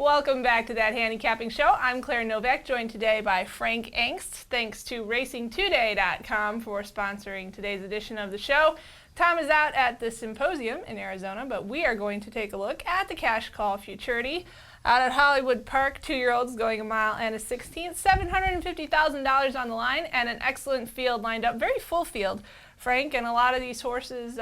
Welcome back to That Handicapping Show. I'm Claire Novak, joined today by Frank Angst. Thanks to RacingToday.com for sponsoring today's edition of the show. Tom is out at the symposium in Arizona, but we are going to take a look at the CashCall Futurity. Out at Hollywood Park, 2-year-olds going 1 mile and a 16th, $750,000 on the line, and an excellent field lined up, very full field. Frank, and a lot of these horses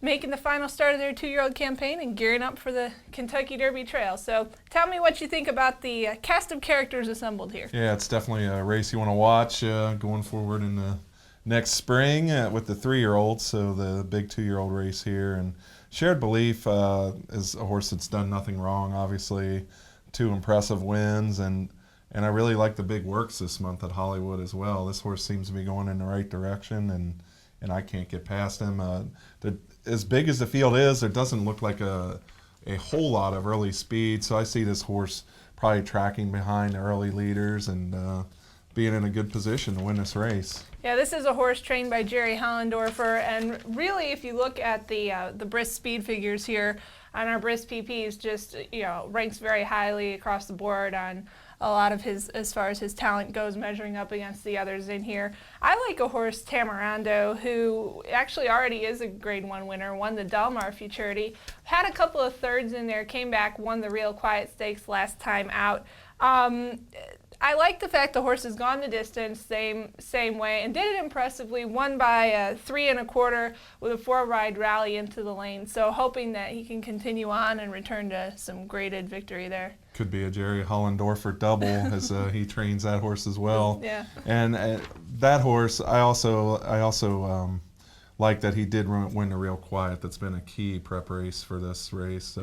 making the final start of their 2-year-old campaign and gearing up for the Kentucky Derby Trail. So tell me what you think about the cast of characters assembled here. Yeah, it's definitely a race you want to watch going forward in the next spring with the 3-year-olds, so the big 2-year-old race here. And Shared Belief is a horse that's done nothing wrong, obviously. 2 impressive wins, and I really like the big works this month at Hollywood as well. This horse seems to be going in the right direction, and I can't get past him. As big as the field is, there doesn't look like a whole lot of early speed, so I see this horse probably tracking behind the early leaders and being in a good position to win this race. Yeah, this is a horse trained by Jerry Hollendorfer, and really, if you look at the brisk speed figures here on our brisk PPs, just ranks very highly across the board on a lot of his, as far as his talent goes, measuring up against the others in here. I like a horse, Tamarando, who actually already is a Grade 1 winner, won the Del Mar Futurity, had a couple of thirds in there, came back, won the Real Quiet Stakes last time out. I like the fact the horse has gone the distance, same way, and did it impressively. Won by 3 1/4 with a 4-ride rally into the lane. So hoping that he can continue on and return to some graded victory there. Could be a Jerry Hollendorfer double, as he trains that horse as well. Yeah. And that horse, I also like that he did win the Real Quiet. That's been a key prep race for this race.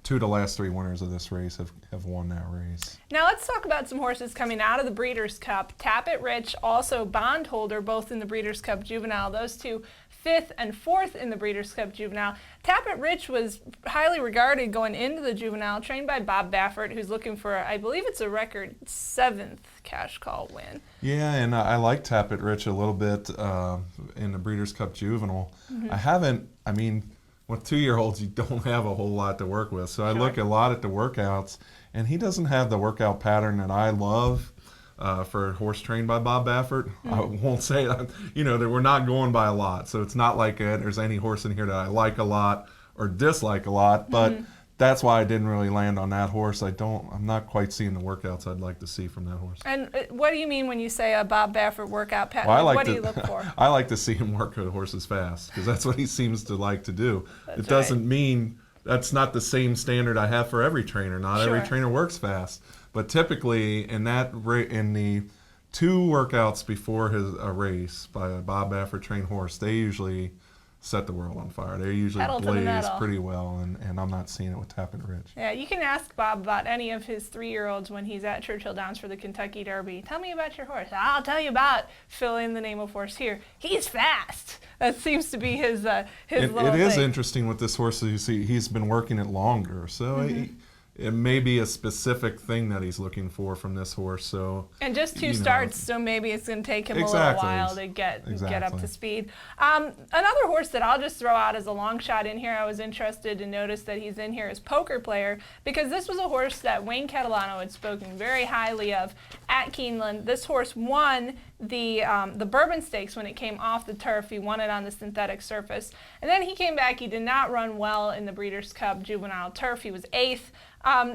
2 of the last 3 winners of this race have won that race. Now let's talk about some horses coming out of the Breeders' Cup. Tappet Rich, also bondholder, both in the Breeders' Cup Juvenile. Those two 5th and 4th in the Breeders' Cup Juvenile. Tappet Rich was highly regarded going into the Juvenile, trained by Bob Baffert, who's looking for, I believe it's a record 7th Cash Call win. Yeah, and I like Tappet Rich a little bit in the Breeders' Cup Juvenile. With 2-year-olds, you don't have a whole lot to work with. So I look a lot at the workouts, and he doesn't have the workout pattern that I love. For a horse trained by Bob Baffert. I won't say that, that we're not going by a lot. So it's not like there's any horse in here that I like a lot or dislike a lot, but that's why I didn't really land on that horse. I'm not quite seeing the workouts I'd like to see from that horse. And what do you mean when you say a Bob Baffert workout pattern? Well, what do you look for? I like to see him work the horses fast, because that's what he seems to like to do. It doesn't mean that's not the same standard I have for every trainer. Not every trainer works fast. But typically, in the 2 workouts before a race by a Bob Baffert trained horse, they usually set the world on fire. They usually blaze pretty well, and I'm not seeing it with Tappet Rich. Yeah, you can ask Bob about any of his 3-year-olds when he's at Churchill Downs for the Kentucky Derby. Tell me about your horse. I'll tell you about, fill in the name of horse here. He's fast. That seems to be his little thing. It is interesting with this horse. You see, he's been working it longer, so it may be a specific thing that he's looking for from this horse. So and just 2 starts, so maybe it's going to take him a little while to get up to speed. Another horse that I'll just throw out as a long shot in here, I was interested to notice that he's in here, is Poker Player, because this was a horse that Wayne Catalano had spoken very highly of at Keeneland. This horse won the Bourbon Stakes when it came off the turf. He won it on the synthetic surface. And then he came back. He did not run well in the Breeders' Cup Juvenile turf. He was 8th.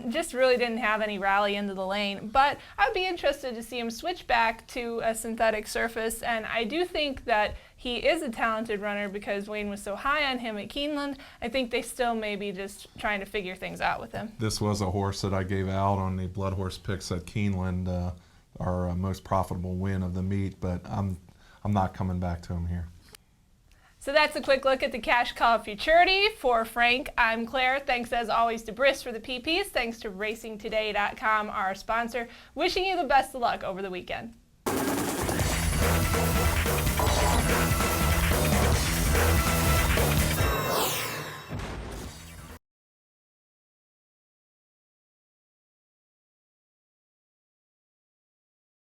Just really didn't have any rally into the lane. But I'd be interested to see him switch back to a synthetic surface. And I do think that he is a talented runner because Wayne was so high on him at Keeneland. I think they still may be just trying to figure things out with him. This was a horse that I gave out on the Blood Horse picks at Keeneland, our most profitable win of the meet, but I'm not coming back to him here. So that's a quick look at the CashCall Futurity. For Frank, I'm Claire. Thanks as always to Briss for the PPs. Thanks to RacingToday.com, our sponsor. Wishing you the best of luck over the weekend.